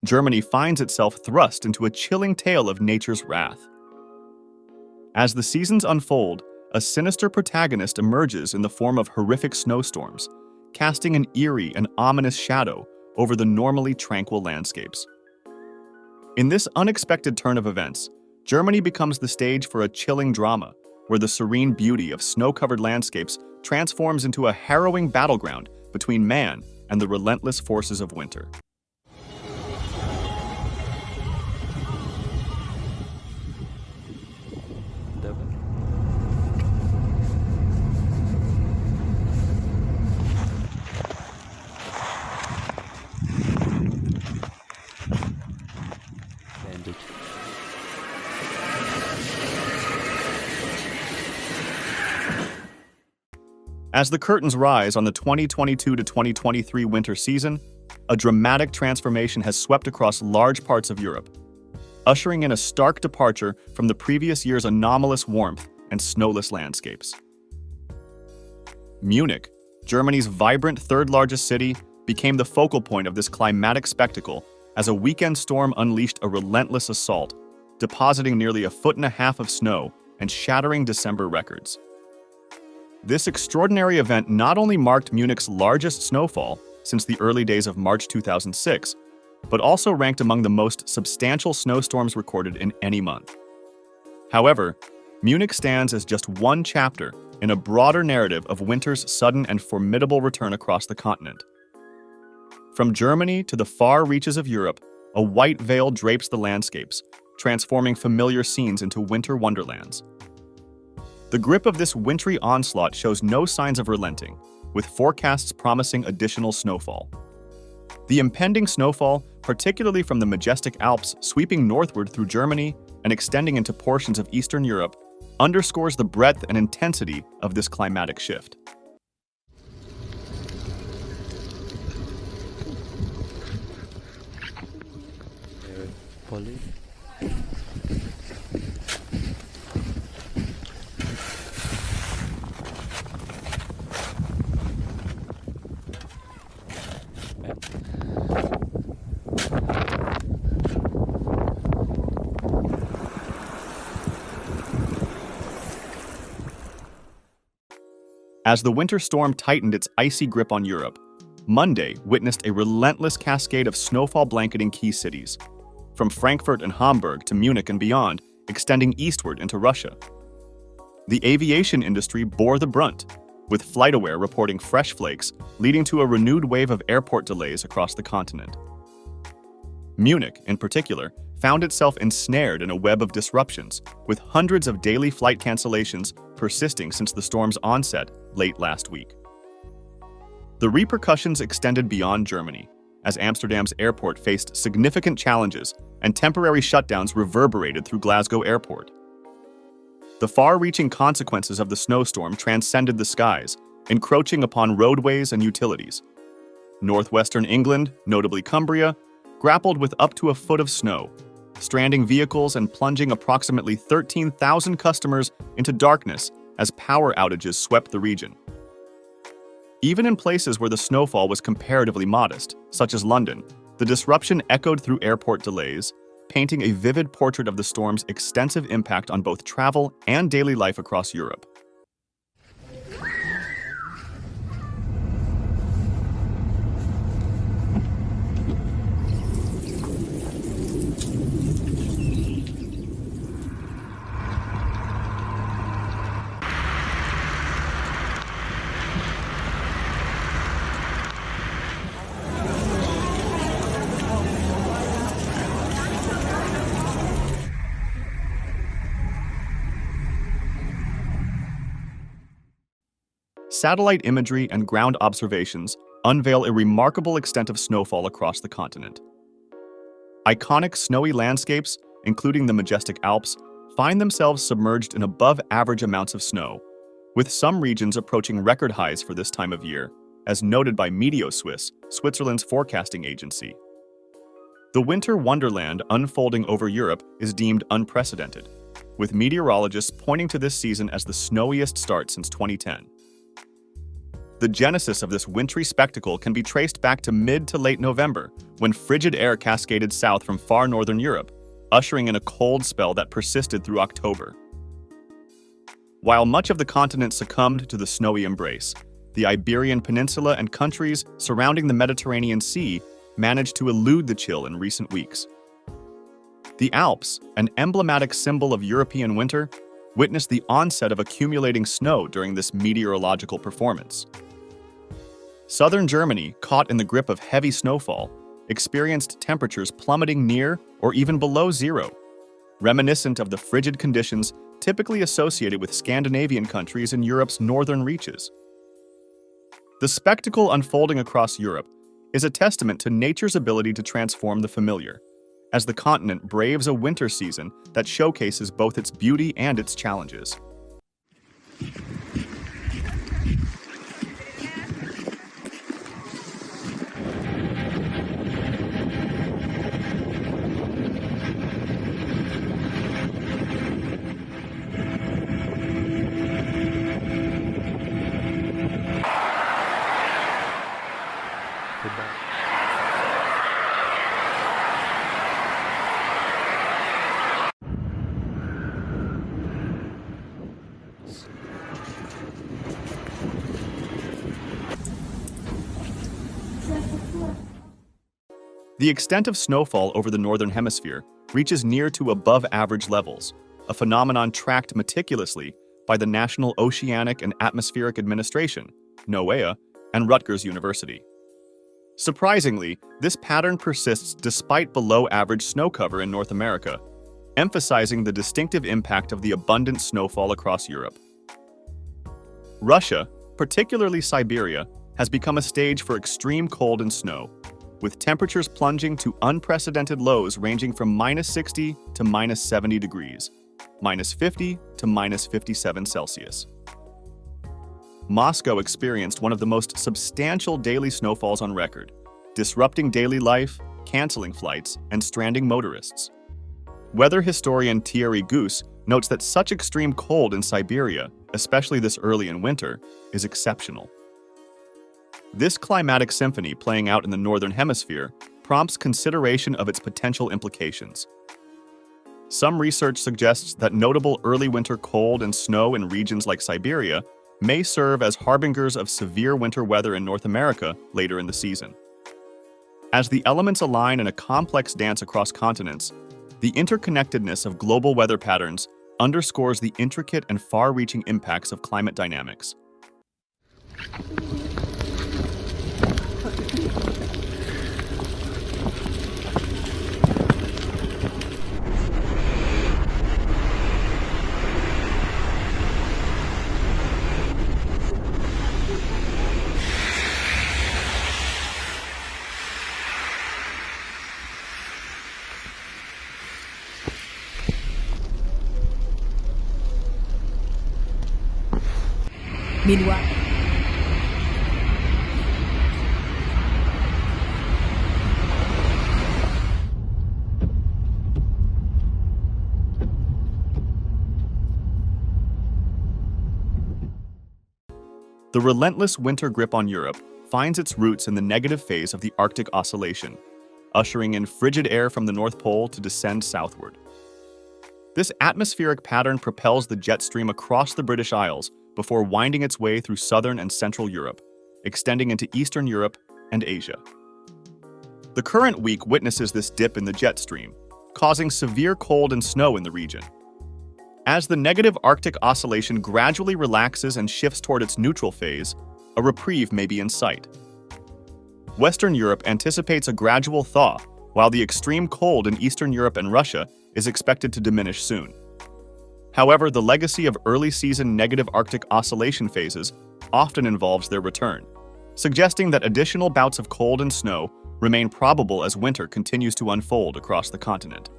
Germany finds itself thrust into a chilling tale of nature's wrath. As the seasons unfold, a sinister protagonist emerges in the form of horrific snowstorms, casting an eerie and ominous shadow over the normally tranquil landscapes. In this unexpected turn of events, Germany becomes the stage for a chilling drama, where the serene beauty of snow-covered landscapes transforms into a harrowing battleground between man and the relentless forces of winter. As the curtains rise on the 2022 to 2023 winter season, a dramatic transformation has swept across large parts of Europe, ushering in a stark departure from the previous year's anomalous warmth and snowless landscapes. Munich, Germany's vibrant third-largest city, became the focal point of this climatic spectacle as a weekend storm unleashed a relentless assault, depositing nearly 1.5 feet of snow and shattering December records. This extraordinary event not only marked Munich's largest snowfall since the early days of March 2006, but also ranked among the most substantial snowstorms recorded in any month. However, Munich stands as just one chapter in a broader narrative of winter's sudden and formidable return across the continent. From Germany to the far reaches of Europe, a white veil drapes the landscapes, transforming familiar scenes into winter wonderlands. The grip of this wintry onslaught shows no signs of relenting, with forecasts promising additional snowfall. The impending snowfall, particularly from the majestic Alps sweeping northward through Germany and extending into portions of Eastern Europe, underscores the breadth and intensity of this climatic shift. As the winter storm tightened its icy grip on Europe, Monday witnessed a relentless cascade of snowfall blanketing key cities, from Frankfurt and Hamburg to Munich and beyond, extending eastward into Russia. The aviation industry bore the brunt, with FlightAware reporting fresh flakes, leading to a renewed wave of airport delays across the continent. Munich, in particular, found itself ensnared in a web of disruptions, with hundreds of daily flight cancellations persisting since the storm's onset late last week. The repercussions extended beyond Germany, as Amsterdam's airport faced significant challenges and temporary shutdowns reverberated through Glasgow Airport. The far-reaching consequences of the snowstorm transcended the skies, encroaching upon roadways and utilities. Northwestern England, notably Cumbria, grappled with up to 1 foot of snow, stranding vehicles and plunging approximately 13,000 customers into darkness as power outages swept the region. Even in places where the snowfall was comparatively modest, such as London, the disruption echoed through airport delays, painting a vivid portrait of the storm's extensive impact on both travel and daily life across Europe. Satellite imagery and ground observations unveil a remarkable extent of snowfall across the continent. Iconic snowy landscapes, including the majestic Alps, find themselves submerged in above-average amounts of snow, with some regions approaching record highs for this time of year, as noted by MeteoSwiss, Switzerland's forecasting agency. The winter wonderland unfolding over Europe is deemed unprecedented, with meteorologists pointing to this season as the snowiest start since 2010. The genesis of this wintry spectacle can be traced back to mid to late November, when frigid air cascaded south from far northern Europe, ushering in a cold spell that persisted through October. While much of the continent succumbed to the snowy embrace, the Iberian Peninsula and countries surrounding the Mediterranean Sea managed to elude the chill in recent weeks. The Alps, an emblematic symbol of European winter, witnessed the onset of accumulating snow during this meteorological performance. Southern Germany, caught in the grip of heavy snowfall, experienced temperatures plummeting near or even below zero, reminiscent of the frigid conditions typically associated with Scandinavian countries in Europe's northern reaches. The spectacle unfolding across Europe is a testament to nature's ability to transform the familiar, as the continent braves a winter season that showcases both its beauty and its challenges. The extent of snowfall over the northern hemisphere reaches near to above-average levels, a phenomenon tracked meticulously by the National Oceanic and Atmospheric Administration, NOAA, and Rutgers University. Surprisingly, this pattern persists despite below-average snow cover in North America, emphasizing the distinctive impact of the abundant snowfall across Europe. Russia, particularly Siberia, has become a stage for extreme cold and snow, with temperatures plunging to unprecedented lows ranging from -60 to -70 degrees, -50 to -57 Celsius. Moscow experienced one of the most substantial daily snowfalls on record, disrupting daily life, canceling flights, and stranding motorists. Weather historian Thierry Goose notes that such extreme cold in Siberia, especially this early in winter, is exceptional. This climatic symphony playing out in the Northern Hemisphere prompts consideration of its potential implications. Some research suggests that notable early winter cold and snow in regions like Siberia may serve as harbingers of severe winter weather in North America later in the season. As the elements align in a complex dance across continents, the interconnectedness of global weather patterns underscores the intricate and far-reaching impacts of climate dynamics. Meanwhile, the relentless winter grip on Europe finds its roots in the negative phase of the Arctic Oscillation, ushering in frigid air from the North Pole to descend southward. This atmospheric pattern propels the jet stream across the British Isles before winding its way through southern and central Europe, extending into Eastern Europe and Asia. The current week witnesses this dip in the jet stream, causing severe cold and snow in the region. As the negative Arctic Oscillation gradually relaxes and shifts toward its neutral phase, a reprieve may be in sight. Western Europe anticipates a gradual thaw, while the extreme cold in Eastern Europe and Russia is expected to diminish soon. However, the legacy of early-season negative Arctic Oscillation phases often involves their return, suggesting that additional bouts of cold and snow remain probable as winter continues to unfold across the continent.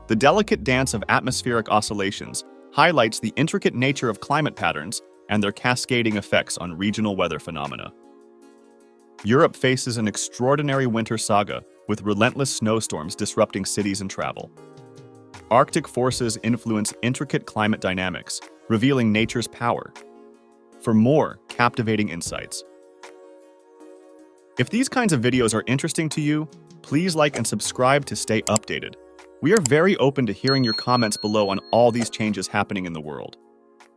The delicate dance of atmospheric oscillations highlights the intricate nature of climate patterns and their cascading effects on regional weather phenomena. Europe faces an extraordinary winter saga, with relentless snowstorms disrupting cities and travel. Arctic forces influence intricate climate dynamics, revealing nature's power. for more captivating insights. If these kinds of videos are interesting to you, please like and subscribe to stay updated. We are very open to hearing your comments below on all these changes happening in the world.